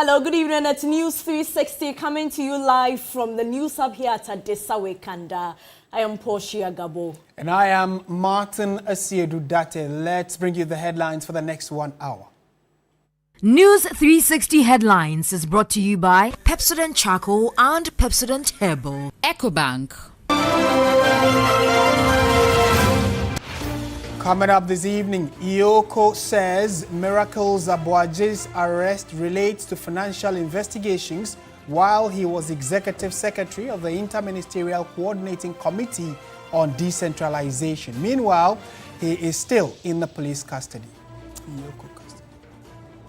Hello, good evening. It's News 360 coming to you live from the News Hub here at Adesawe Kanda. I am Portia Gabo. And I am Martin Asiedu Date. Let's bring you the headlines for the next 1 hour. News 360 Headlines is brought to you by Pepsodent Charcoal and Pepsodent Herbal. EcoBank. Coming up this evening, Iyoko says Miracles Abuaje's arrest relates to financial investigations while he was Executive Secretary of the Interministerial Coordinating Committee on Decentralization. Meanwhile, he is still in the police custody.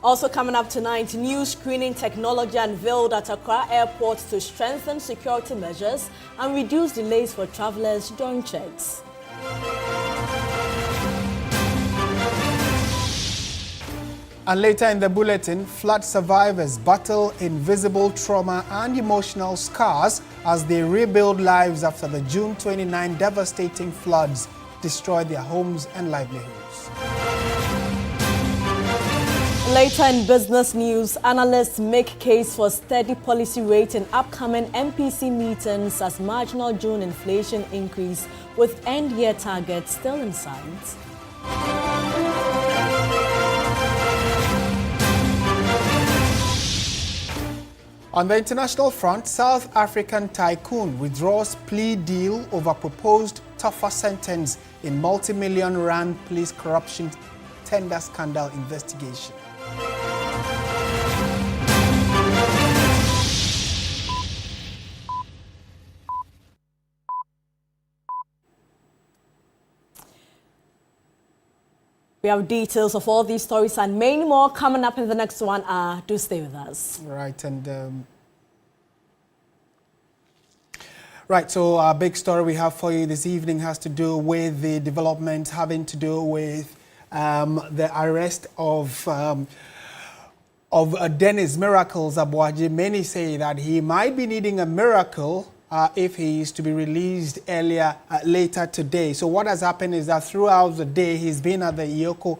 Also coming up tonight, new screening technology unveiled at Accra Airport to strengthen security measures and reduce delays for travelers during checks. And later in the bulletin, flood survivors battle invisible trauma and emotional scars as they rebuild lives after the June 29 devastating floods destroyed their homes and livelihoods. Later in business news, analysts make case for steady policy rate in upcoming MPC meetings as marginal June inflation increase with end-year targets still in sight. On the international front, South African tycoon withdraws plea deal over proposed tougher sentence in multi-million rand police corruption tender scandal investigation. We have details of all these stories and many more coming up in the next 1 hour. Do stay with us. Right, and so our big story we have for you this evening has to do with the developments having to do with the arrest of Dennis Miracles Abuaje. Many say that he might be needing a miracle if he is to be released later today. So what has happened is that throughout the day he's been at the Iyoko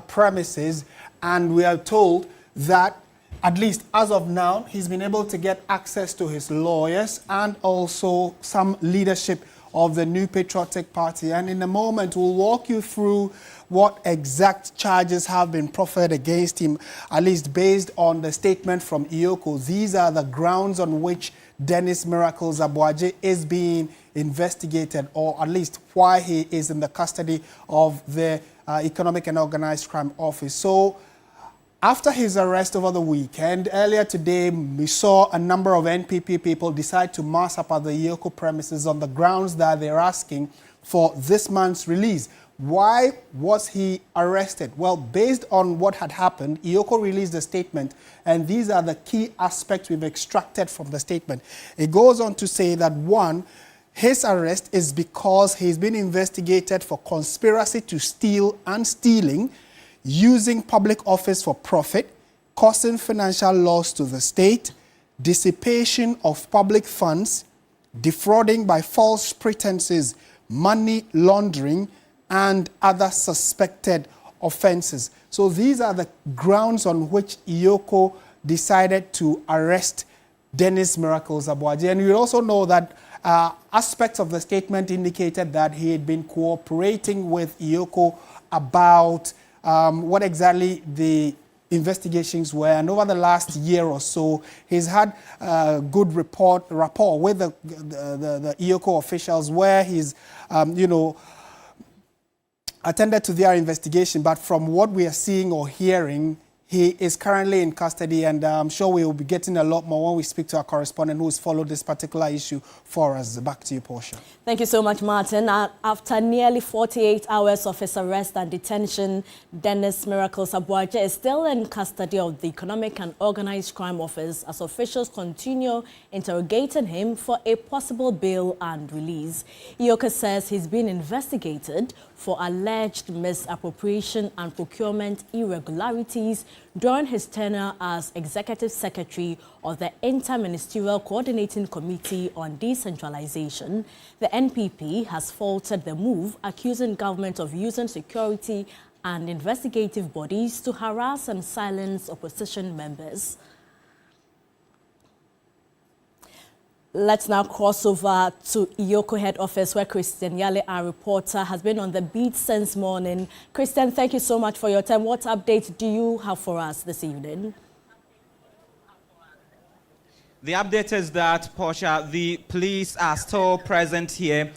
premises, and we are told that at least as of now he's been able to get access to his lawyers and also some leadership of the New Patriotic Party. And in a moment we'll walk you through what exact charges have been proffered against him, at least based on the statement from Iyoko. These are the grounds on which Dennis Miracles Abuaje is being investigated, or at least why he is in the custody of the Economic and Organized Crime Office. So after his arrest over the weekend, earlier today, we saw a number of NPP people decide to mass up at the Iyoko premises on the grounds that they're asking for this month's release. Why was he arrested? Well, based on what had happened, Iyoko released a statement, and these are the key aspects we've extracted from the statement. It goes on to say that, one, his arrest is because he's been investigated for conspiracy to steal and stealing, using public office for profit, causing financial loss to the state, dissipation of public funds, defrauding by false pretenses, money laundering, and other suspected offenses. So these are the grounds on which Iyoko decided to arrest Dennis Miracles Abuaje. And you also know that aspects of the statement indicated that he had been cooperating with Iyoko about what exactly the investigations were. And over the last year or so, he's had good rapport with the Iyoko officials, where he's, attended to their investigation. But from what we are seeing or hearing, he is currently in custody, and I'm sure we will be getting a lot more when we speak to our correspondent who has followed this particular issue for us. Back to you, Portia. Thank you so much, Martin. After nearly 48 hours of his arrest and detention, Dennis Miracles Abuaje is still in custody of the Economic and Organized Crime Office as officials continue interrogating him for a possible bail and release. Iyoko says he's been investigated for alleged misappropriation and procurement irregularities during his tenure as Executive Secretary of the Interministerial Coordinating Committee on Decentralization. The NPP has faulted the move, accusing government of using security and investigative bodies to harass and silence opposition members. Let's now cross over to Iyoko head office, where Christian Yale, our reporter, has been on the beat since morning. Christian, thank you so much for your time. What update do you have for us this evening? The update is that, Portia, the police are still present here,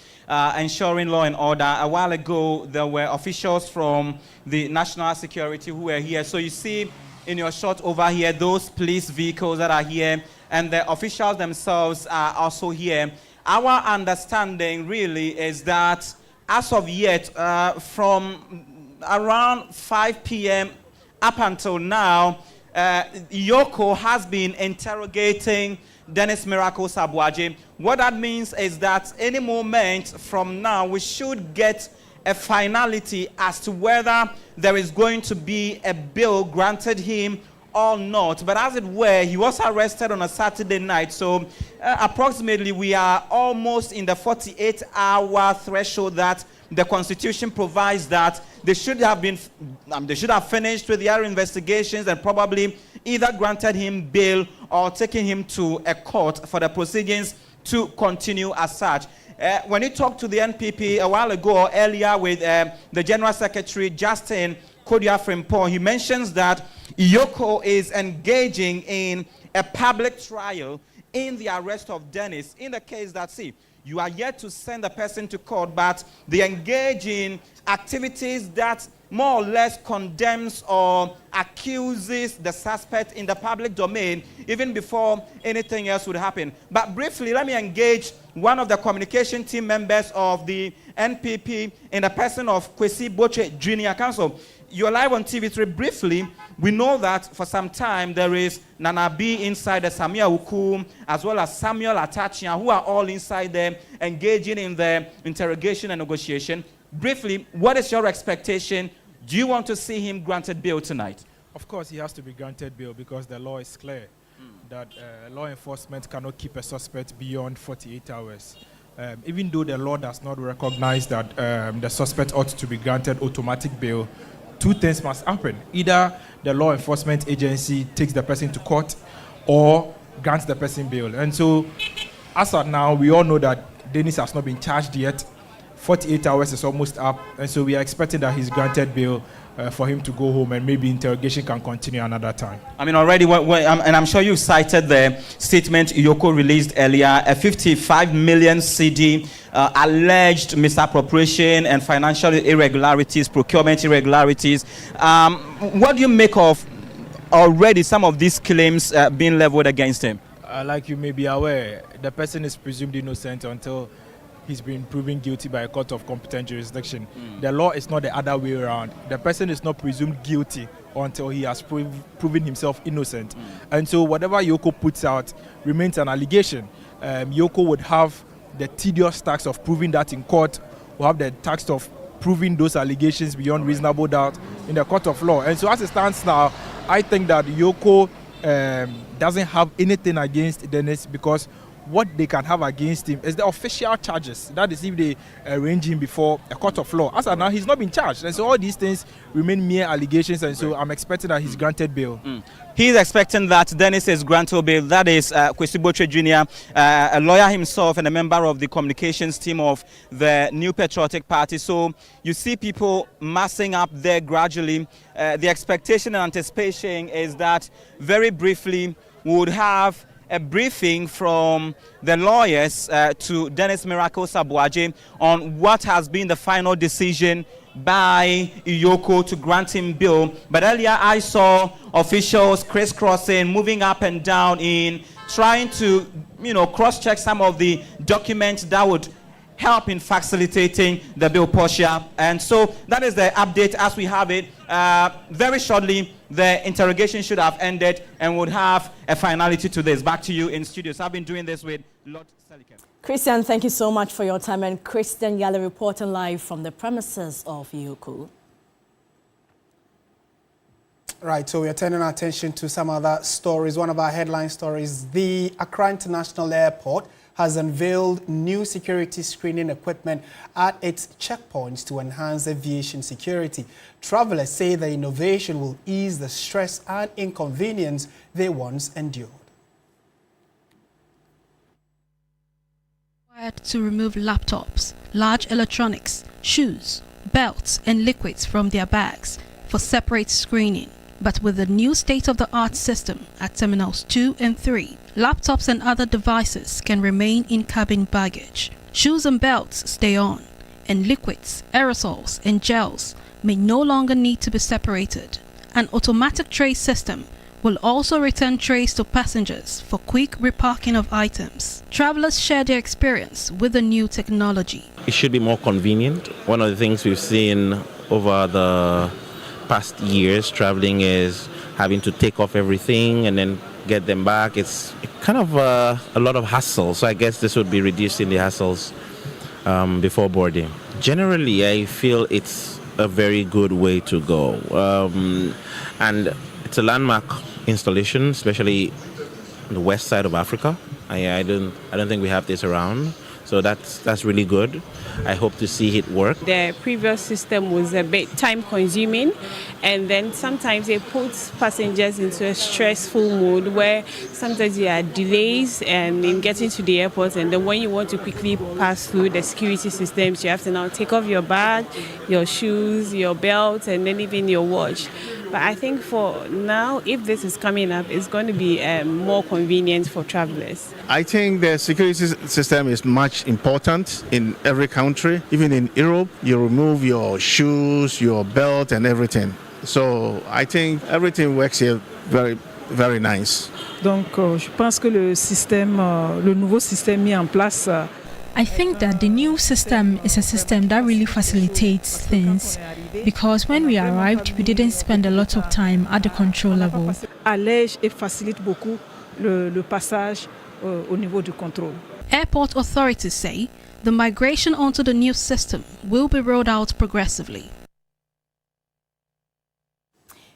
ensuring law and order. A while ago, there were officials from the national security who were here. So you see in your shot over here, those police vehicles that are here, and the officials themselves are also here. Our understanding really is that as of yet, from around 5 p.m. up until now, Iyoko has been interrogating Dennis Miracle Sabuaje. What that means is that any moment from now, we should get a finality as to whether there is going to be a bail granted him or not. But as it were, he was arrested on a Saturday night. So approximately we are almost in the 48-hour threshold that the Constitution provides that they should have finished with their investigations and probably either granted him bail or taken him to a court for the proceedings to continue as such. When he talked to the NPP a while ago or earlier with the General Secretary, Justin Kodia Frimpong, he mentions that Iyoko is engaging in a public trial in the arrest of Dennis, in the case that, see, you are yet to send the person to court, but they engage in activities that more or less condemns or accuses the suspect in the public domain even before anything else would happen. But briefly, let me engage one of the communication team members of the NPP in the person of Kwesi Boche Junior Council. You're live on TV3. Briefly, we know that for some time there is Nana B inside the Samia Ukum, as well as Samuel Atachia, who are all inside there engaging in the interrogation and negotiation. Briefly, what is your expectation? Do you want to see him granted bail tonight? Of course, he has to be granted bail because the law is clear that law enforcement cannot keep a suspect beyond 48 hours. Even though the law does not recognize that the suspect ought to be granted automatic bail, two things must happen. Either the law enforcement agency takes the person to court or grants the person bail. And so, as of now, we all know that Dennis has not been charged yet. 48 hours is almost up, and so we are expecting that he's granted bail for him to go home, and maybe interrogation can continue another time. I mean, already, and I'm sure you cited the statement Iyoko released earlier, a 55 million CD alleged misappropriation and financial irregularities, procurement irregularities. What do you make of already some of these claims being leveled against him? Like you may be aware, the person is presumed innocent until he's been proven guilty by a court of competent jurisdiction. The law is not the other way around. The person is not presumed guilty until he has proven himself innocent. And so whatever Iyoko puts out remains an allegation. Iyoko would have the tedious task of proving that in court, will have the task of proving those allegations beyond reasonable doubt in the court of law. And so as it stands now, I think that Iyoko doesn't have anything against Dennis, because what they can have against him is the official charges. That is, if they arrange him before a court of law. As of now, he's not been charged. And so all these things remain mere allegations. And so I'm expecting that he's granted bail. He's expecting that Dennis is granted bail. That is Kwesi Boche Jr., a lawyer himself and a member of the communications team of the New Patriotic Party. So you see people massing up there gradually. The expectation and anticipation is that very briefly we would have a briefing from the lawyers to Dennis Miracle Sabuaje on what has been the final decision by Iyoko to grant him bail. But earlier I saw officials crisscrossing, moving up and down in trying to, cross-check some of the documents that would help in facilitating the bail, Portia. And so that is the update as we have it. Very shortly, the interrogation should have ended and would have a finality to this. Back to you in studios. I've been doing this with Lord Selikem. Christian, thank you so much for your time. And Christian Yale reporting live from the premises of Iyoko. Right, so we are turning our attention to some other stories. One of our headline stories, the Accra International Airport has unveiled new security screening equipment at its checkpoints to enhance aviation security. Travelers say the innovation will ease the stress and inconvenience they once endured. to remove laptops, large electronics, shoes, belts, and liquids from their bags for separate screening. But with the new state-of-the-art system at Terminals 2 and 3, laptops and other devices can remain in cabin baggage. Shoes and belts stay on, and liquids, aerosols, and gels may no longer need to be separated. An automatic tray system will also return trays to passengers for quick reparking of items. Travelers share their experience with the new technology. It should be more convenient. One of the things we've seen over the past years traveling is having to take off everything and then get them back. It's kind of a lot of hassle, so I guess this would be reducing the hassles before boarding. Generally, I feel it's a very good way to go, and it's a landmark installation, especially on the west side of Africa. I don't think we have this around, so that's really good. I hope to see it work. The previous system was a bit time consuming, and then sometimes it puts passengers into a stressful mood where sometimes there are delays in getting to the airport, and then when you want to quickly pass through the security systems, you have to now take off your bag, your shoes, your belt, and then even your watch. But I think for now, if this is coming up, it's going to be more convenient for travelers. I think the security system is much important in every country. Even in Europe, you remove your shoes, your belt, and everything. So I think everything works here very, very nice. Donc, je pense que le nouveau système mis en place. I think that the new system is a system that really facilitates things, because when we arrived, we didn't spend a lot of time at the control level. Allège et facilite beaucoup le passage au niveau du contrôle. Airport authorities say the migration onto the new system will be rolled out progressively.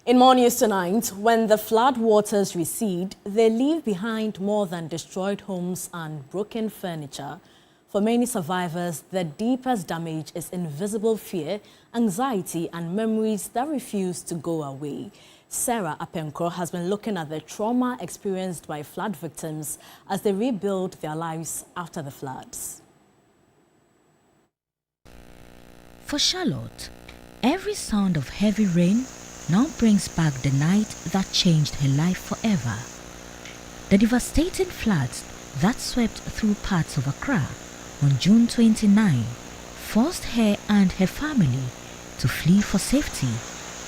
In more news tonight, when the flood waters recede, they leave behind more than destroyed homes and broken furniture. For many survivors, the deepest damage is invisible fear, anxiety, and memories that refuse to go away. Sarah Apenko has been looking at the trauma experienced by flood victims as they rebuild their lives after the floods. For Charlotte, every sound of heavy rain now brings back the night that changed her life forever. The devastating floods that swept through parts of Accra on June 29 forced her and her family to flee for safety,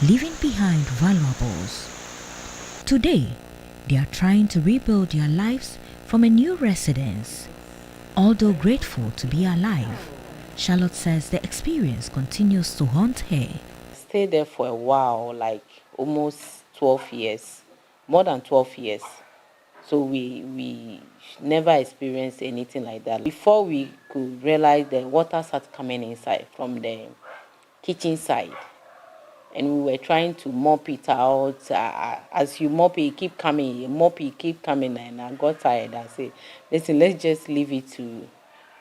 leaving behind valuables. Today, they are trying to rebuild their lives from a new residence. Although grateful to be alive, Charlotte says the experience continues to haunt her. Stayed there for a while, like almost 12 years, more than 12 years. So we never experienced anything like that. Before we could realize the water started coming inside from the kitchen side. And we were trying to mop it out. As you mop it keep coming, and I got tired. I said, listen, let's just leave it to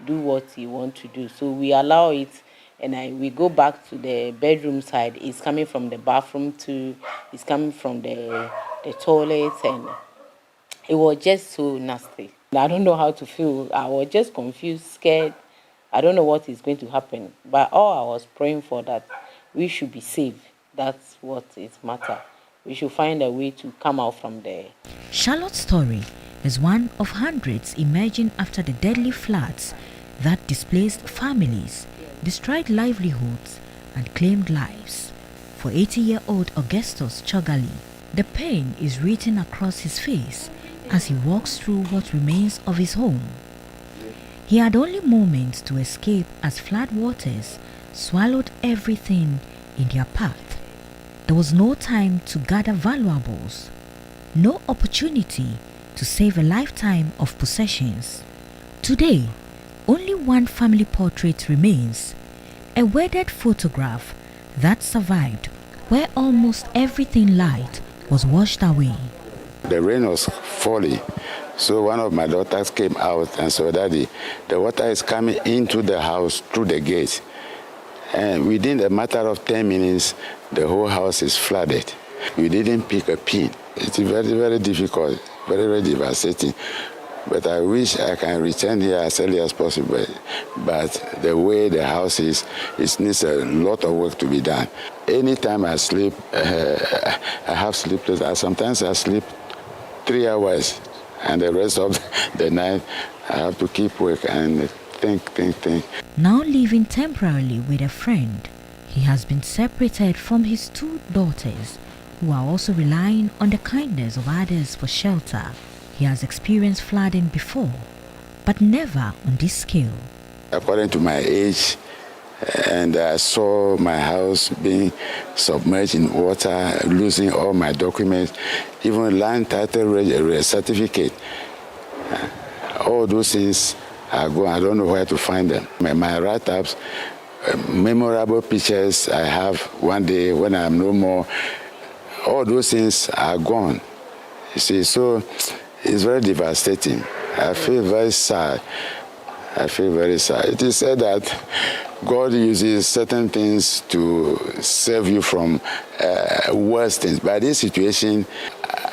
do what you want to do. So we allow it, and we go back to the bedroom side. It's coming from the bathroom too. It's coming from the toilet, and it was just so nasty. I don't know how to feel. I was just confused, scared. I don't know what is going to happen. But all I was praying for that we should be safe. That's what is matter. We should find a way to come out from there. Charlotte's story is one of hundreds emerging after the deadly floods that displaced families, destroyed livelihoods, and claimed lives. For 80-year-old Augustus Chogali, the pain is written across his face as he walks through what remains of his home. He had only moments to escape as flood waters swallowed everything in their path. There was no time to gather valuables, no opportunity to save a lifetime of possessions. Today, only one family portrait remains, a weathered photograph that survived where almost everything light was washed away. The rain was falling, so one of my daughters came out and said, Daddy, the water is coming into the house through the gate. And within a matter of 10 minutes, the whole house is flooded. We didn't pick a pin. It's very, very difficult, very, very devastating. But I wish I can return here as early as possible. But the way the house is, it needs a lot of work to be done. Anytime I sleep, I have sleepless. Sometimes I sleep 3 hours, and the rest of the night I have to keep work and think. Now living temporarily with a friend, he has been separated from his 2 daughters, who are also relying on the kindness of others for shelter. He has experienced flooding before, but never on this scale. According to my age, and I saw my house being submerged in water, losing all my documents, even land title certificate. All those things are gone. I don't know where to find them. My write-ups, memorable pictures I have one day when I'm no more, all those things are gone. You see, so it's very devastating. I feel very sad. It is said that God uses certain things to save you from worse things. But this situation,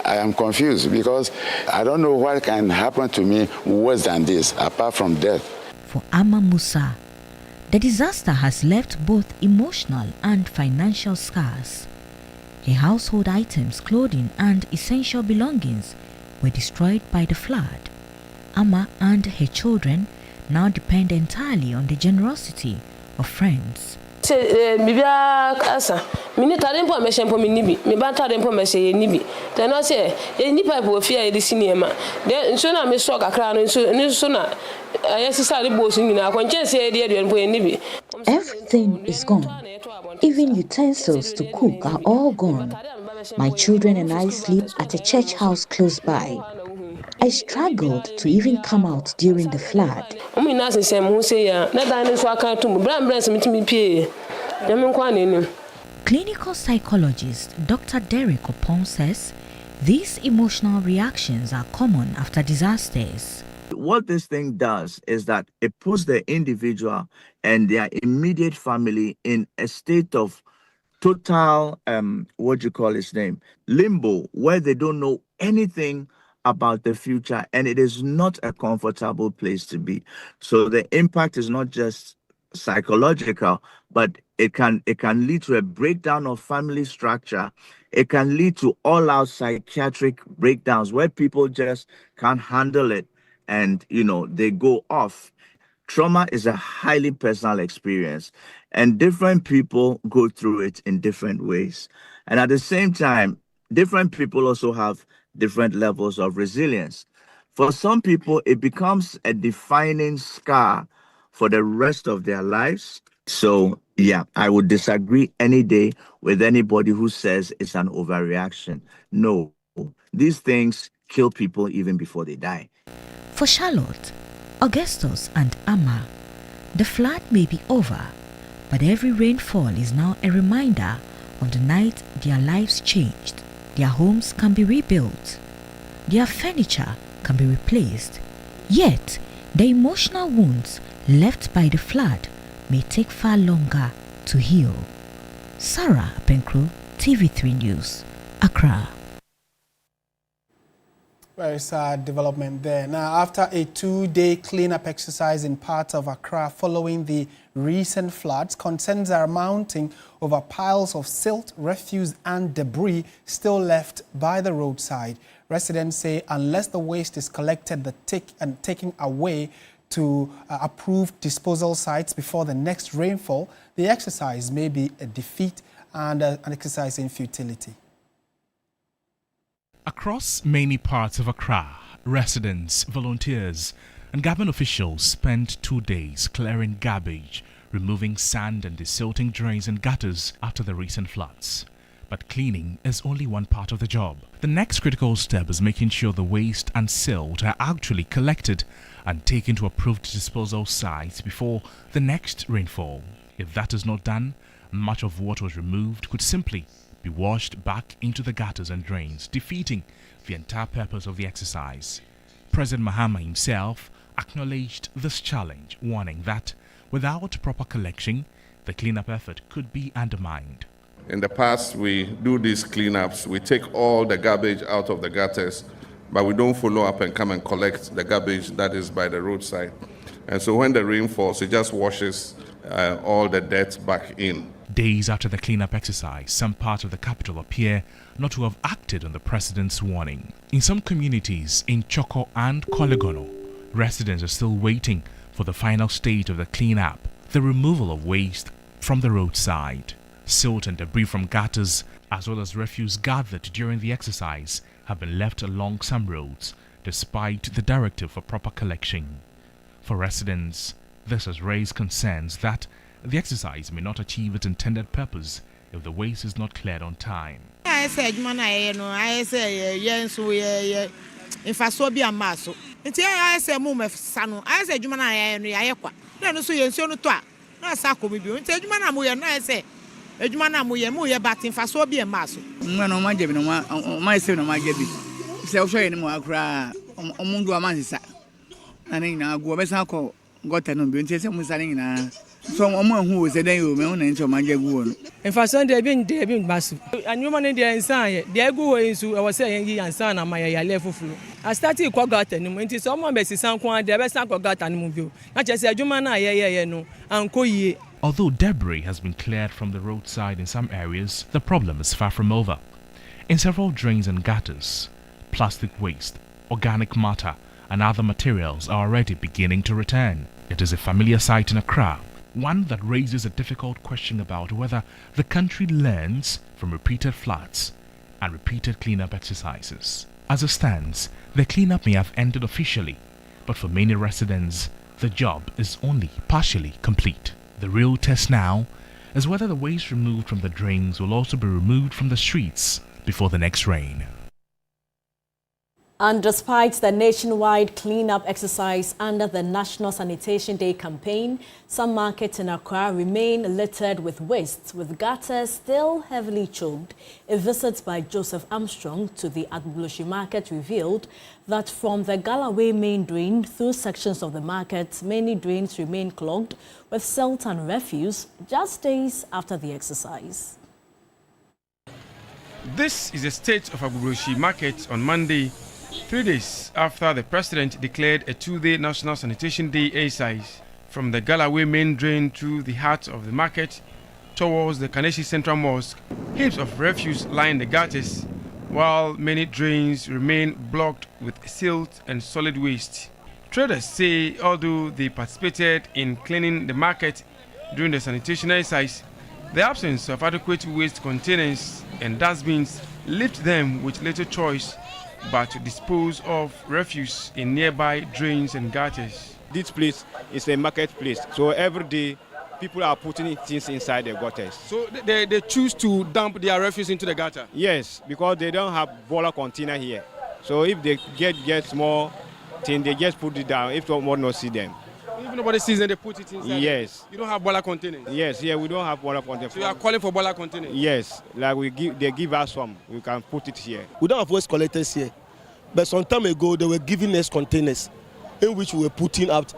I am confused because I don't know what can happen to me worse than this, apart from death. For Amma Musa, the disaster has left both emotional and financial scars. Her household items, clothing, and essential belongings were destroyed by the flood. Amma and her children now depend entirely on the generosity of friends. Everything is gone. Even utensils to cook are all gone. My children and I sleep at a church house close by. I struggled to even come out during the flood. Clinical psychologist Dr. Derek Opon says these emotional reactions are common after disasters. What this thing does is that it puts the individual and their immediate family in a state of total, limbo, where they don't know anything about the future, and it is not a comfortable place to be. So the impact is not just psychological, but it can lead to a breakdown of family structure. It can lead to all-out psychiatric breakdowns where people just can't handle it and they go off. Trauma is a highly personal experience, and different people go through it in different ways. And at the same time, different people also have different levels of resilience. For some people, it becomes a defining scar for the rest of their lives. So, yeah, I would disagree any day with anybody who says it's an overreaction. No, these things kill people even before they die. For Charlotte, Augustus, and Amma, the flood may be over, but every rainfall is now a reminder of the night their lives changed. Their homes can be rebuilt. Their furniture can be replaced. Yet, the emotional wounds left by the flood may take far longer to heal. Sarah Penkru, TV3 News, Accra. Very sad development there. Now, after a 2-day cleanup exercise in parts of Accra following the recent floods, concerns are mounting over piles of silt, refuse and debris still left by the roadside. Residents say unless the waste is collected and taken away to approved disposal sites before the next rainfall, the exercise may be a defeat and an exercise in futility. Across many parts of Accra, residents, volunteers and government officials spent 2 days clearing garbage, removing sand and desilting drains and gutters after the recent floods. But cleaning is only one part of the job. The next critical step is making sure the waste and silt are actually collected and taken to approved disposal sites before the next rainfall. If that is not done, much of what was removed could simply be washed back into the gutters and drains, defeating the entire purpose of the exercise. President Mahama himself acknowledged this challenge, warning that without proper collection, the cleanup effort could be undermined. In the past, we do these cleanups. We take all the garbage out of the gutters but we don't follow up and come and collect the garbage that is by the roadside. And so when the rain falls, it just washes all the dirt back in. Days after the cleanup exercise, some parts of the capital appear not to have acted on the president's warning. In some communities in Choko and Kolegono, residents are still waiting for the final stage of the cleanup, the removal of waste from the roadside. Silt and debris from gutters, as well as refuse gathered during the exercise, have been left along some roads, despite the directive for proper collection. For residents, this has raised concerns that the exercise may not achieve its intended purpose if the waste is not cleared on time. I said, so who is the you may into my jaguar. If I send a bin, they been massive. And you man in the inside, they go into I was saying he and son and my level flu. I started Kogat and went to someone best San Juan, the best Kogat and move. Not just a Jumana, no, and Koye. Although debris has been cleared from the roadside in some areas, the problem is far from over. In several drains and gutters, plastic waste, organic matter, and other materials are already beginning to return. It is a familiar sight in Accra, one that raises a difficult question about whether the country learns from repeated floods and repeated cleanup exercises. As it stands, the cleanup may have ended officially, but for many residents, the job is only partially complete. The real test now is whether the waste removed from the drains will also be removed from the streets before the next rain. And despite the nationwide cleanup exercise under the National Sanitation Day campaign, some markets in Accra remain littered with waste, with gutters still heavily choked. A visit by Joseph Armstrong to the Agbogbloshie market revealed that from the Galloway main drain through sections of the market, many drains remain clogged with silt and refuse just days after the exercise. This is the state of Agbogbloshie market on Monday, 3 days after the president declared a 2-day National Sanitation Day exercise. From the Galloway main drain to the heart of the market towards the Kaneshi Central Mosque, heaps of refuse line the gutters, while many drains remain blocked with silt and solid waste. Traders say although they participated in cleaning the market during the sanitation exercise, the absence of adequate waste containers and dustbins left them with little choice but to dispose of refuse in nearby drains and gutters. This place is a marketplace, so every day people are putting things inside the gutters. So they choose to dump their refuse into the gutter? Yes, because they don't have boiler container here. So if they get small thing, they just put it down if someone not see them. If nobody sees them, they put it inside? Yes. You don't have boiler containers? Yes, yeah, we don't have boiler containers. So you are calling for boiler containers? Yes, like they give us some, we can put it here. We don't have waste collectors here, but some time ago they were giving us containers in which we were putting out.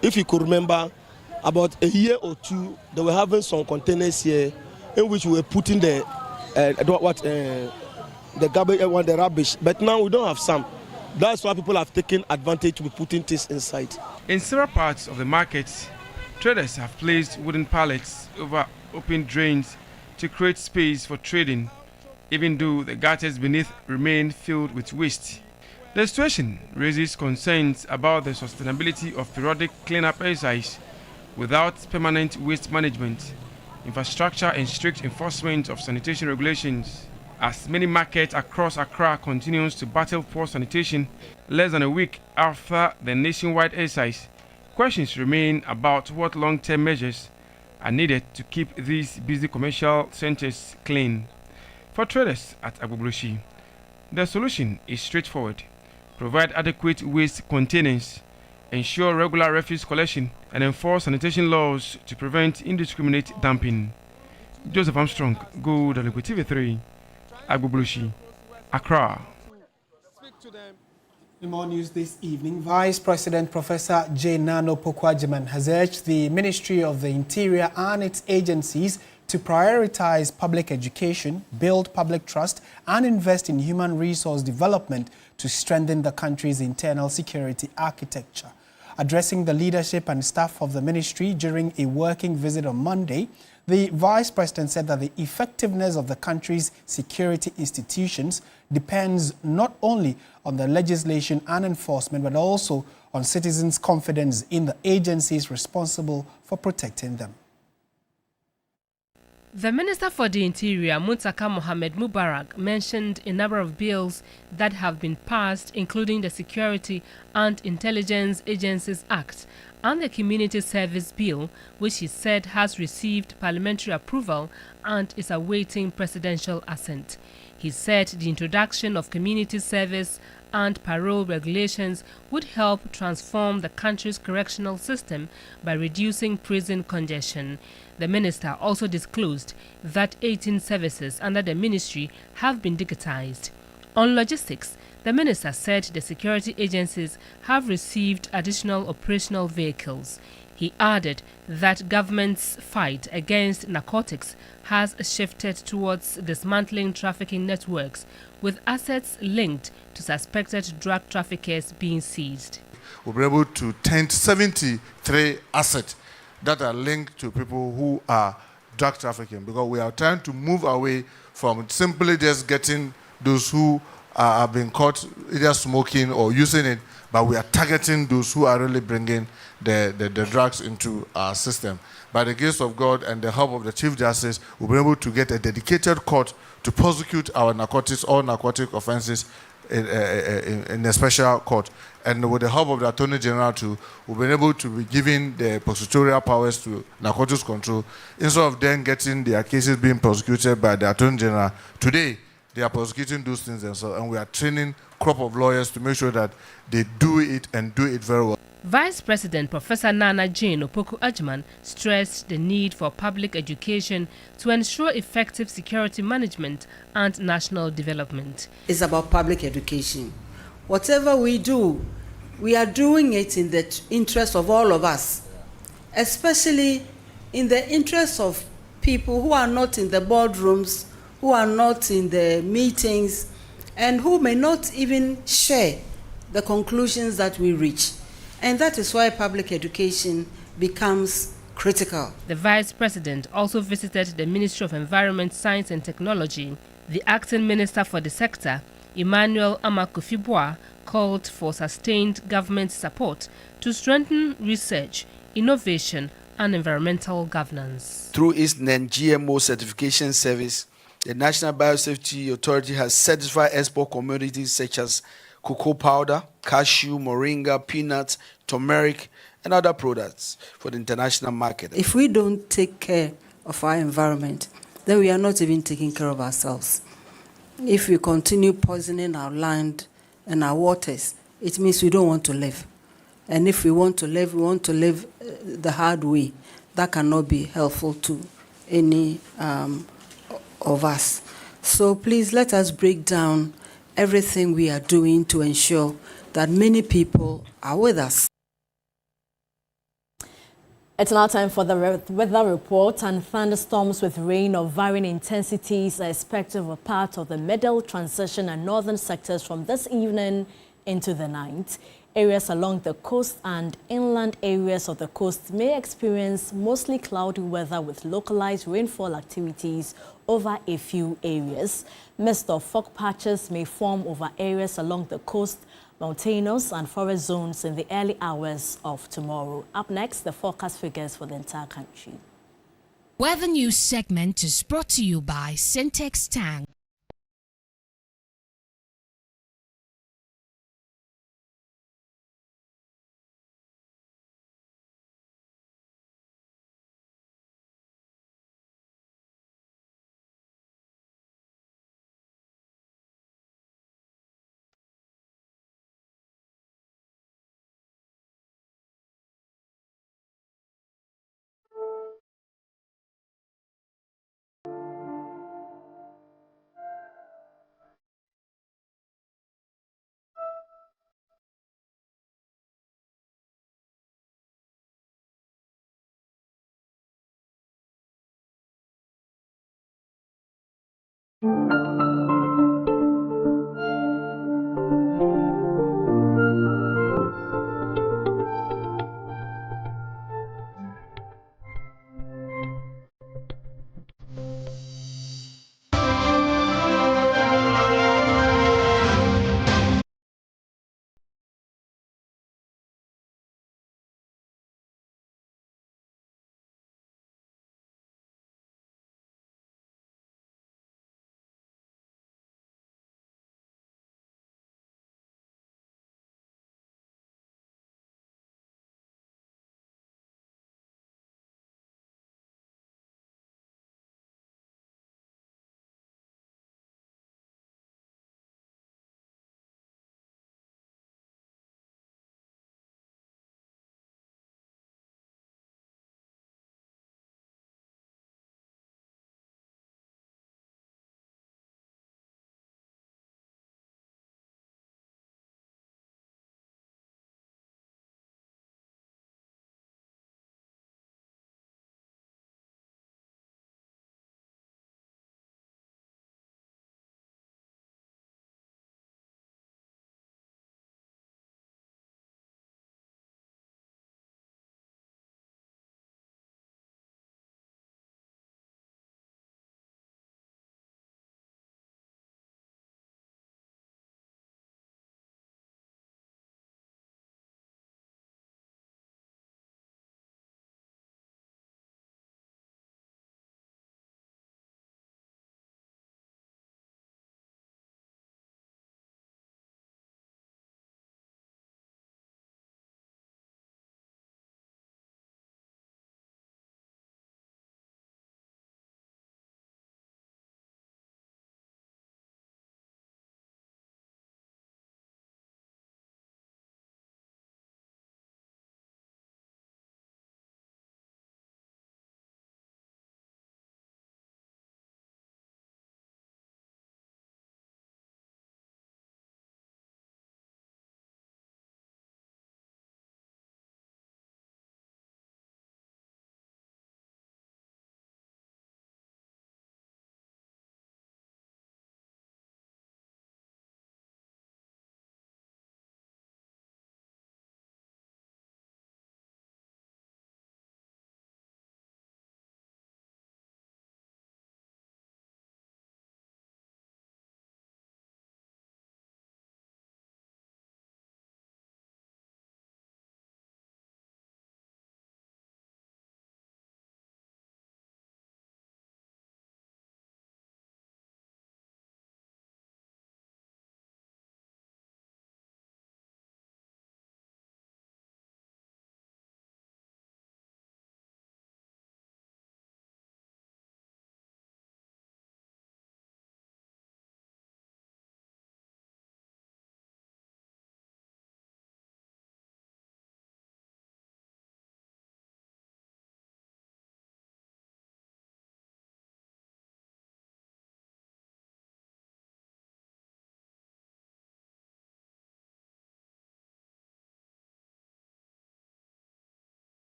If you could remember, about a year or two, they were having some containers here in which we were putting the garbage and the rubbish, but now we don't have some. That's why people have taken advantage to be putting things inside. In several parts of the market, traders have placed wooden pallets over open drains to create space for trading, even though the gutters beneath remain filled with waste. The situation raises concerns about the sustainability of periodic cleanup exercise without permanent waste management, infrastructure and strict enforcement of sanitation regulations. As many markets across Accra continues to battle poor sanitation less than a week after the nationwide exercise, questions remain about what long-term measures are needed to keep these busy commercial centers clean. For traders at Agbogbloshie, the solution is straightforward: provide adequate waste containers, ensure regular refuse collection, and enforce sanitation laws to prevent indiscriminate dumping. Joseph Armstrong, Gold Liquid TV3, Agbogbloshie, Accra. In more news this evening, Vice President Professor J. Nano Pokuagyemang has urged the Ministry of the Interior and its agencies to prioritize public education, build public trust, and invest in human resource development to strengthen the country's internal security architecture. Addressing the leadership and staff of the ministry during a working visit on Monday, the Vice President said that the effectiveness of the country's security institutions depends not only on the legislation and enforcement, but also on citizens' confidence in the agencies responsible for protecting them. The Minister for the Interior, Muntaka Mohamed Mubarak, mentioned a number of bills that have been passed, including the Security and Intelligence Agencies Act and the Community Service Bill, which he said has received parliamentary approval and is awaiting presidential assent. He said the introduction of community service and parole regulations would help transform the country's correctional system by reducing prison congestion. The minister also disclosed that 18 services under the ministry have been digitized. On logistics, the minister said the security agencies have received additional operational vehicles. He added that government's fight against narcotics has shifted towards dismantling trafficking networks, with assets linked to suspected drug traffickers being seized. We'll be able to tent 73 assets that are linked to people who are drug trafficking, because we are trying to move away from simply just getting those who are being caught either smoking or using it, but we are targeting those who are really bringing the drugs into our system. By the grace of God and the help of the Chief Justice, we'll be able to get a dedicated court to prosecute our narcotics, all narcotic offenses in a special court. And with the help of the Attorney General too, we've been able to be giving the prosecutorial powers to narcotics control. Instead of them getting their cases being prosecuted by the Attorney General, today they are prosecuting those things themselves, and we are training a crop of lawyers to make sure that they do it and do it very well. Vice President Professor Nana Jane Opoku Ajman stressed the need for public education to ensure effective security management and national development. It's about public education. Whatever we do, we are doing it in the interest of all of us, especially in the interest of people who are not in the boardrooms, who are not in the meetings, and who may not even share the conclusions that we reach. And that is why public education becomes critical. The Vice President also visited the Ministry of Environment, Science and Technology. The acting minister for the sector, Emmanuel Amakufibwa, called for sustained government support to strengthen research, innovation and environmental governance. Through its non-GMO certification service, the National Biosafety Authority has certified export commodities such as cocoa powder, cashew, moringa, peanuts, turmeric, and other products for the international market. If we don't take care of our environment, then we are not even taking care of ourselves. If we continue poisoning our land and our waters, it means we don't want to live. And if we want to live the hard way. That cannot be helpful to any of us. So please let us break down everything we are doing to ensure that many people are with us. It's now time for the weather report, and thunderstorms with rain of varying intensities are expected for part of the middle, transition and northern sectors from this evening into the night. Areas along the coast and inland areas of the coast may experience mostly cloudy weather with localized rainfall activities over a few areas. Mist or fog patches may form over areas along the coast, mountainous and forest zones in the early hours of tomorrow. Up next, the forecast figures for the entire country. Weather News segment is brought to you by Syntex Tank.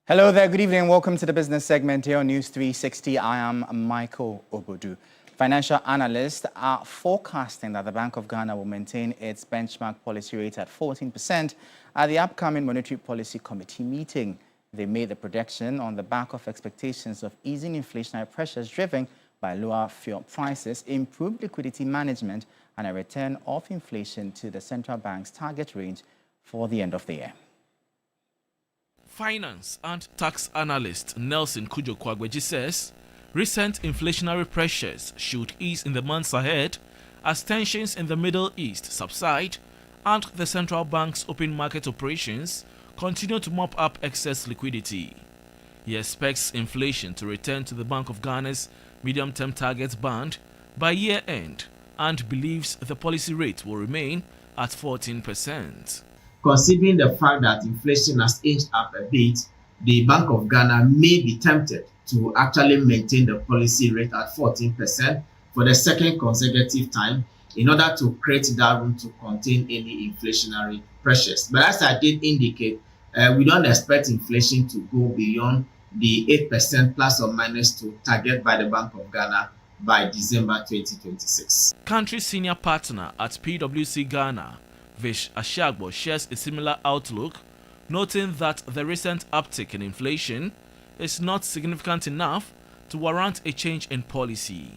Hello there, good evening. Welcome to the business segment here on News 360. I am Michael Obodu. Financial analysts are forecasting that the Bank of Ghana will maintain its benchmark policy rate at 14% at the upcoming Monetary Policy Committee meeting. They made the projection on the back of expectations of easing inflationary pressures driven by lower fuel prices, improved liquidity management, and a return of inflation to the central bank's target range for the end of the year. Finance and tax analyst Nelson Kujo-Kwagweji says recent inflationary pressures should ease in the months ahead as tensions in the Middle East subside and the central bank's open market operations continue to mop up excess liquidity. He expects inflation to return to the Bank of Ghana's medium-term target band by year-end and believes the policy rate will remain at 14%. Considering the fact that inflation has inched up a bit, the Bank of Ghana may be tempted to actually maintain the policy rate at 14% for the second consecutive time in order to create that room to contain any inflationary pressures. But as I did indicate, we don't expect inflation to go beyond the 8% plus or minus to target by the Bank of Ghana by December 2026. Country senior partner at PwC Ghana, Vish Ashagbo, shares a similar outlook, noting that the recent uptick in inflation is not significant enough to warrant a change in policy.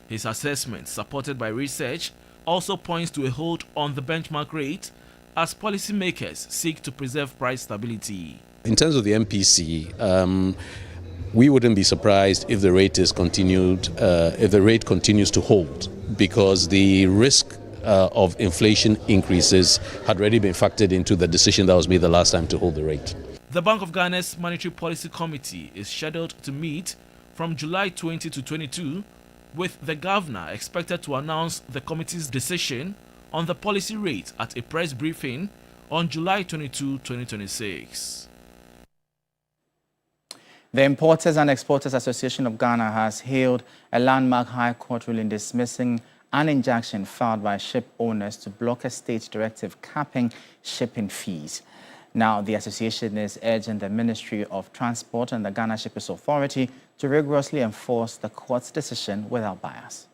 His assessment, supported by research, also points to a hold on the benchmark rate as policymakers seek to preserve price stability. In terms of the MPC, we wouldn't be surprised if the rate is continued, if the rate continues to hold, because the risk of inflation increases had already been factored into the decision that was made the last time to hold the rate. The Bank of Ghana's Monetary Policy Committee is scheduled to meet from July 20 to 22, with the governor expected to announce the committee's decision on the policy rate at a press briefing on July 22, 2026. The Importers and Exporters Association of Ghana has hailed a landmark High Court ruling dismissing an injunction filed by ship owners to block a state directive capping shipping fees. Now, the association is urging the Ministry of Transport and the Ghana Shippers Authority to rigorously enforce the court's decision without bias.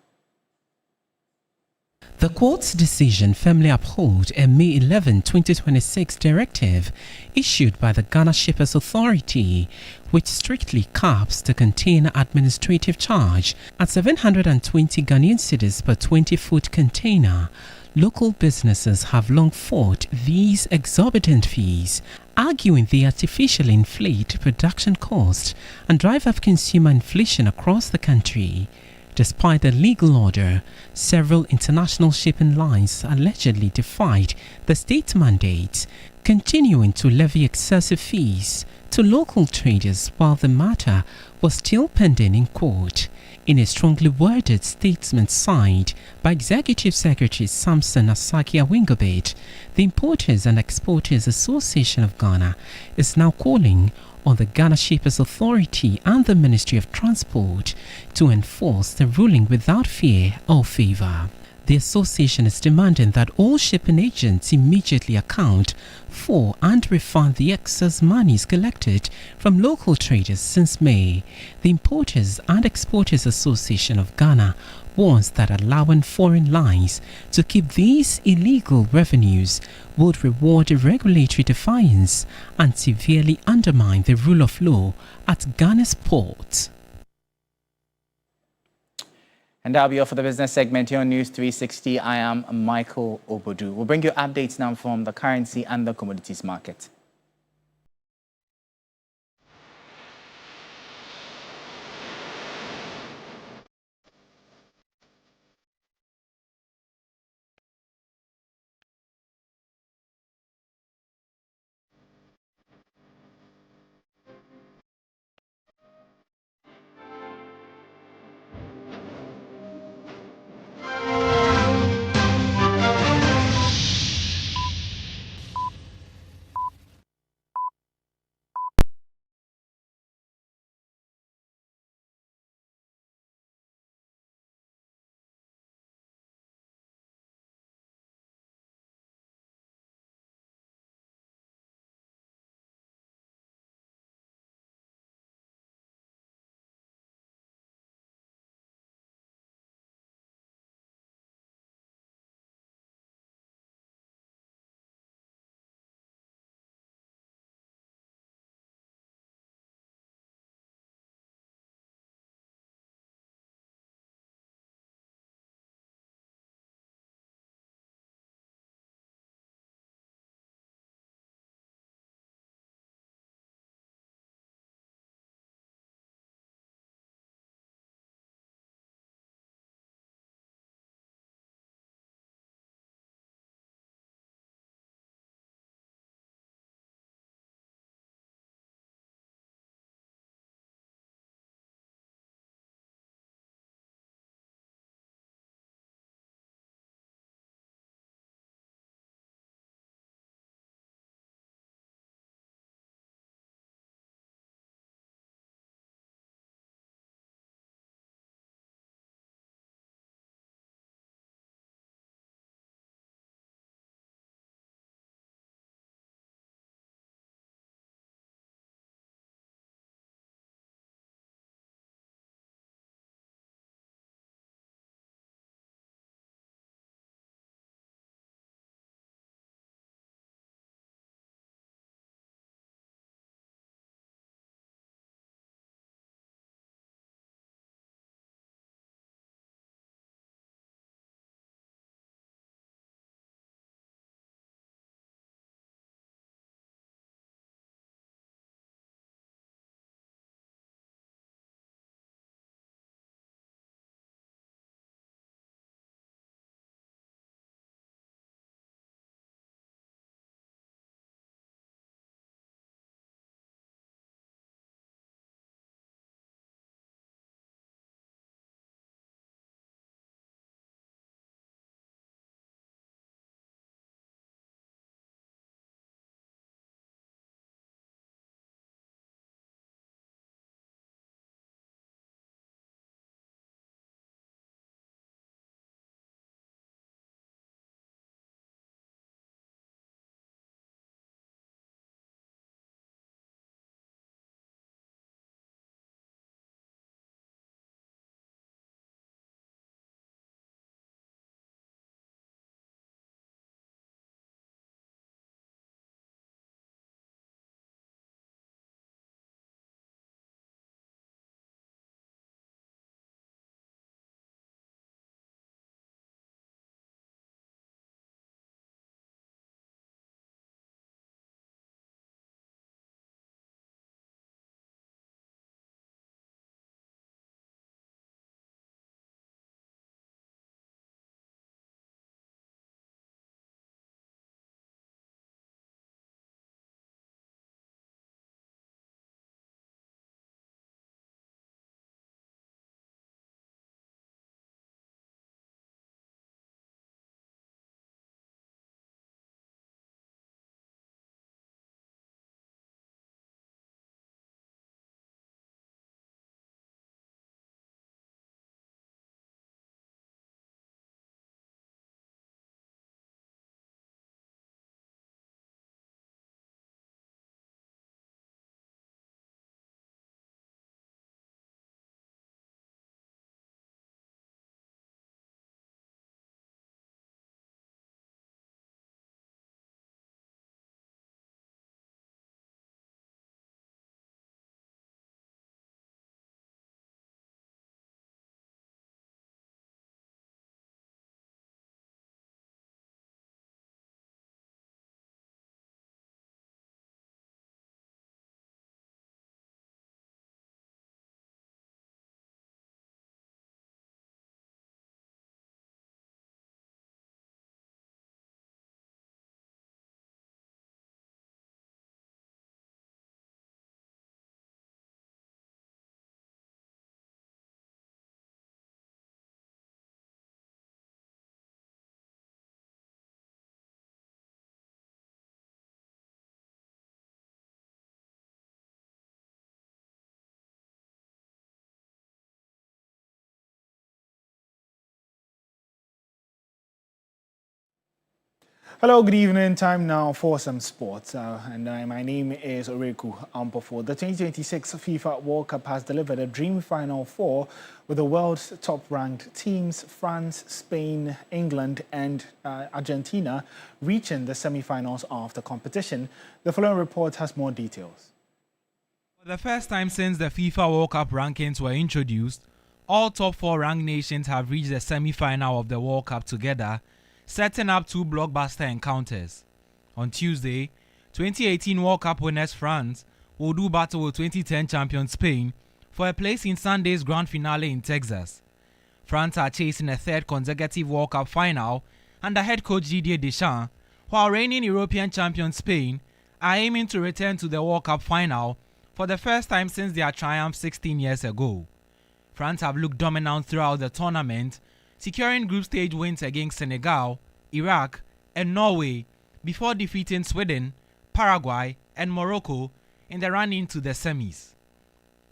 The court's decision firmly upholds a May 11, 2026 directive issued by the Ghana Shippers Authority, which strictly caps the container administrative charge at 720 Ghanaian cedis per 20-foot container. Local businesses have long fought these exorbitant fees, arguing they artificially inflate production costs and drive up consumer inflation across the country. Despite the legal order, several international shipping lines allegedly defied the state mandates, continuing to levy excessive fees to local traders while the matter was still pending in court. In a strongly worded statement signed by Executive Secretary Samson Asaki Awingobit, the Importers and Exporters Association of Ghana is now calling on the Ghana Shippers Authority and the Ministry of Transport to enforce the ruling without fear or favor. The association is demanding that all shipping agents immediately account for and refund the excess monies collected from local traders since May. The Importers and Exporters Association of Ghana warns that allowing foreign lines to keep these illegal revenues would reward regulatory defiance and severely undermine the rule of law at Ghana's ports. And that'll be all for the business segment here on News 360. I am Michael Obodu. We'll bring you updates now from the currency and the commodities market. Hello, good evening. Time now for some sports. My name is Oreku Ampofo. The 2026 FIFA World Cup has delivered a dream Final Four with the world's top-ranked teams, France, Spain, England and Argentina, reaching the semi-finals of the competition. The following report has more details. For the first time since the FIFA World Cup rankings were introduced, all top 4 ranked nations have reached the semi-final of the World Cup together, setting up 2 blockbuster encounters. On Tuesday, 2018 World Cup winners France will do battle with 2010 champion Spain for a place in Sunday's grand finale in Texas. France are chasing a 3rd consecutive World Cup final under head coach Didier Deschamps, while reigning European champion Spain are aiming to return to the World Cup final for the first time since their triumph 16 years ago. France have looked dominant throughout the tournament, securing group stage wins against Senegal, Iraq, and Norway before defeating Sweden, Paraguay, and Morocco in the run into the semis.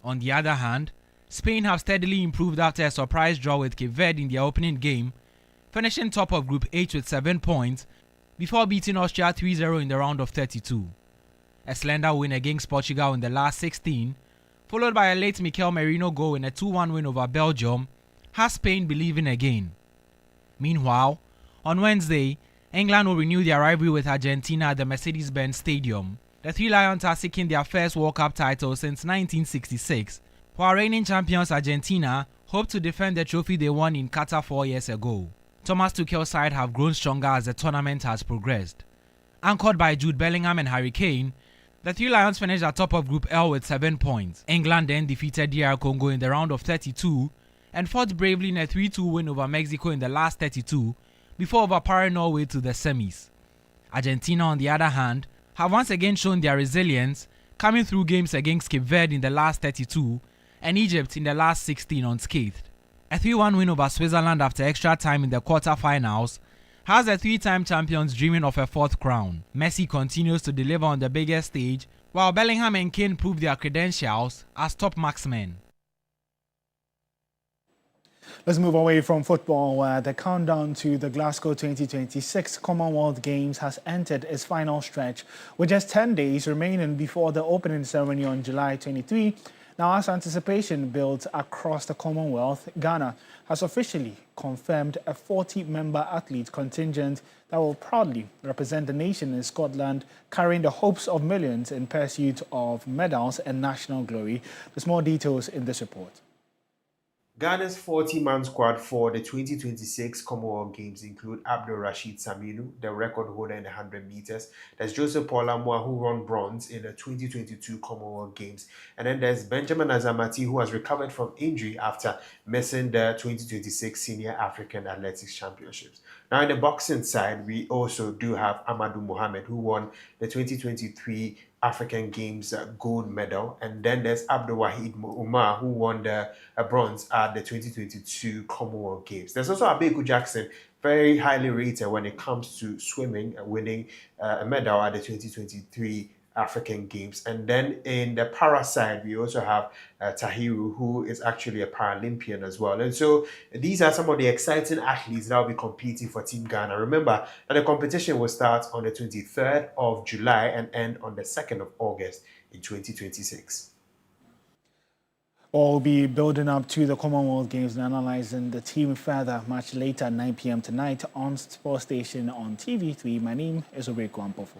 On the other hand, Spain have steadily improved after a surprise draw with Cape Verde in their opening game, finishing top of Group H with 7 points before beating Austria 3-0 in the round of 32. A slender win against Portugal in the last 16, followed by a late Mikel Merino goal in a 2-1 win over Belgium, has Spain believing again. Meanwhile, on Wednesday, England will renew their rivalry with Argentina at the Mercedes-Benz Stadium. The Three Lions are seeking their first World Cup title since 1966, while reigning champions Argentina hope to defend the trophy they won in Qatar 4 years ago. Thomas Tuchel's side have grown stronger as the tournament has progressed. Anchored by Jude Bellingham and Harry Kane, the Three Lions finished at top of Group L with 7 points. England then defeated DR Congo in the round of 32 and fought bravely in a 3-2 win over Mexico in the last 32 before overpowering Norway to the semis. Argentina, on the other hand, have once again shown their resilience, coming through games against Cape Verde in the last 32 and Egypt in the last 16 unscathed. A 3-1 win over Switzerland after extra time in the quarter-finals has the 3-time champions dreaming of a 4th crown. Messi continues to deliver on the biggest stage, while Bellingham and Kane prove their credentials as top marksmen. Let's move away from football, where the countdown to the Glasgow 2026 Commonwealth Games has entered its final stretch, with just 10 days remaining before the opening ceremony on July 23. Now, as anticipation builds across the Commonwealth, Ghana has officially confirmed a 40-member athlete contingent that will proudly represent the nation in Scotland, carrying the hopes of millions in pursuit of medals and national glory. There's more details in this report. Ghana's 40-man squad for the 2026 Commonwealth Games include Abdul Rashid Saminu, the record holder in the 100 meters. There's Joseph Paul Amoah, who won bronze in the 2022 Commonwealth Games. And then there's Benjamin Azamati, who has recovered from injury after missing the 2026 Senior African Athletics Championships. Now, in the boxing side, we also do have Amadou Mohamed, who won the 2023 African Games gold medal. And then there's Abdul Wahid Umar, who won the bronze at the 2022 Commonwealth Games. There's also Abeku Jackson, very highly rated when it comes to swimming, winning a medal at the 2023 African Games. And then in the para side, we also have Tahiru, who is actually a Paralympian as well. And so these are some of the exciting athletes that will be competing for Team Ghana. Remember that the competition will start on the 23rd of July and end on the 2nd of August in 2026. We'll be building up to the Commonwealth Games and analysing the team further much later at 9 p.m. tonight on Sports Station on TV3. My name is Oreku Ampofo.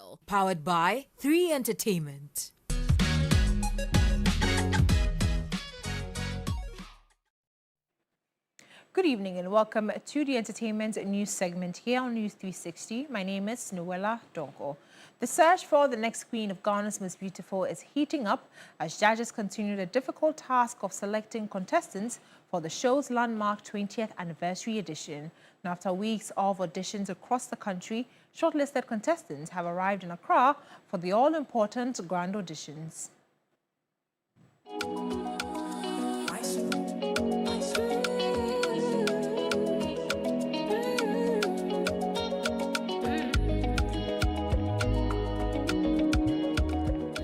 Hospital. Powered by 3 Entertainment. Good evening and welcome to the entertainment news segment here on News 360. My name is Noella Donko. The search for the next queen of Ghana's Most Beautiful is heating up as judges continue the difficult task of selecting contestants for the show's landmark 20th anniversary edition. And after weeks of auditions across the country, shortlisted contestants have arrived in Accra for the all-important grand auditions.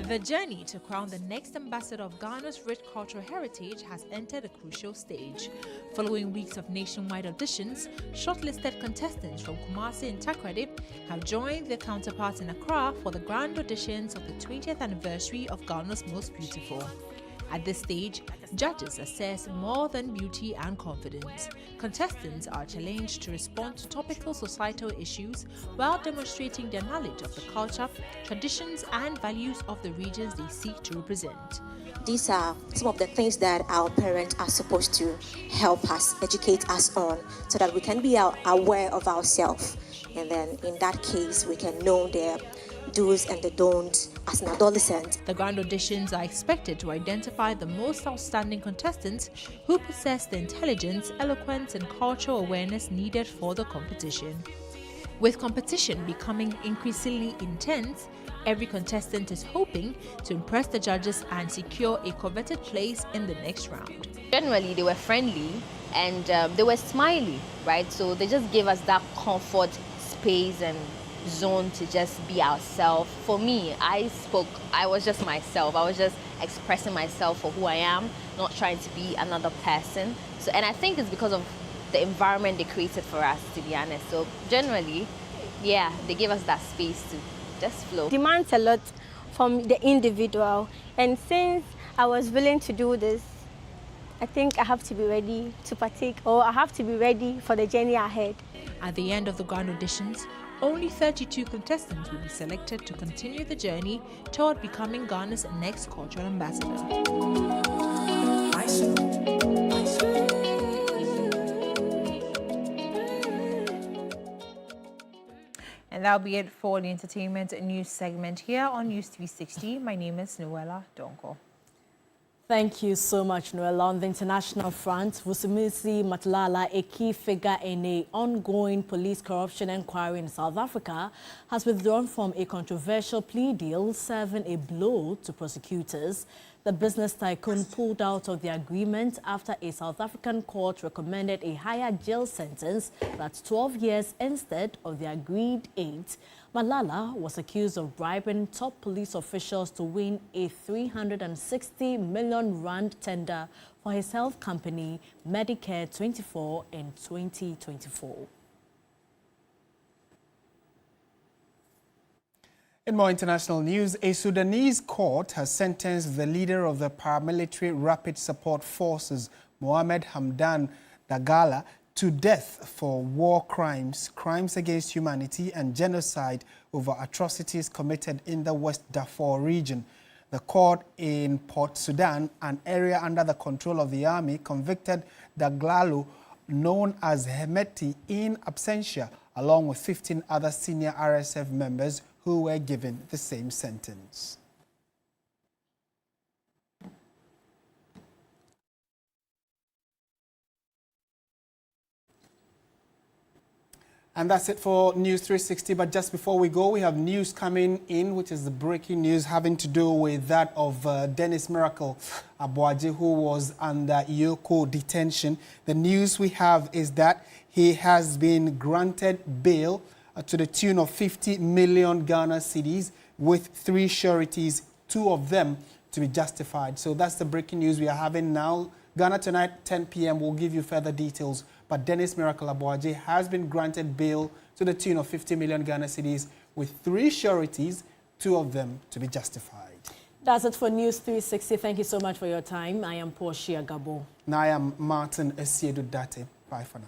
The journey to crown the next ambassador of Ghana's rich cultural heritage has entered a crucial stage. Following weeks of nationwide auditions, shortlisted contestants from Kumasi and Takoradi have joined their counterparts in Accra for the grand auditions of the 20th anniversary of Ghana's Most Beautiful. At this stage, judges assess more than beauty and confidence. Contestants are challenged to respond to topical societal issues while demonstrating their knowledge of the culture, traditions, and values of the regions they seek to represent. These are some of the things that our parents are supposed to help us, educate us on, so that we can be aware of ourselves. And then in that case, we can know their do's and the don'ts as an adolescent. The grand auditions are expected to identify the most outstanding contestants who possess the intelligence, eloquence, and cultural awareness needed for the competition. With competition becoming increasingly intense, every contestant is hoping to impress the judges and secure a coveted place in the next round. Generally, they were friendly and they were smiley, right? So they just gave us that comfort space and zone to just be ourselves. For me, I was just myself. I was just expressing myself for who I am, not trying to be another person. So, and I think it's because of the environment they created for us, to be honest. So generally, yeah, they gave us that space to just flow. Demands a lot from the individual, and since I was willing to do this, I think I have to be ready to partake, or I have to be ready for the journey ahead. At the end of the grand auditions, only 32 contestants will be selected to continue the journey toward becoming Ghana's next cultural ambassador. And that'll be it for the entertainment news segment here on News 360. My name is Noella Donko. Thank you so much, Noella. On the international front, Vusimuzi Matlala, a key figure in an ongoing police corruption inquiry in South Africa, has withdrawn from a controversial plea deal, serving a blow to prosecutors. The business tycoon pulled out of the agreement after a South African court recommended a higher jail sentence, that's 12 years instead of the agreed 8. Malala was accused of bribing top police officials to win a 360 million rand tender for his health company, Medicare 24, in 2024. In more international news, a Sudanese court has sentenced the leader of the paramilitary Rapid Support Forces, Mohamed Hamdan Dagalo, to death for war crimes, crimes against humanity, and genocide over atrocities committed in the West Darfur region. The court in Port Sudan, an area under the control of the army, convicted Dagalo, known as Hemeti, in absentia, along with 15 other senior RSF members who were given the same sentence. And that's it for News 360. But just before we go, we have news coming in, which is the breaking news having to do with that of Dennis Miracle Abuaji, who was under Yoko detention. The news we have is that he has been granted bail to the tune of 50 million Ghana cedis with 3 sureties, 2 of them to be justified. So that's the breaking news we are having now. Ghana Tonight, 10 p.m. will give you further details. But Dennis Miracle Abuaji has been granted bail to the tune of 50 million Ghana cedis with 3 sureties, 2 of them to be justified. That's it for News 360. Thank you so much for your time. I am Portia Gabo. And I am Martin Esiedu Date. Bye for now.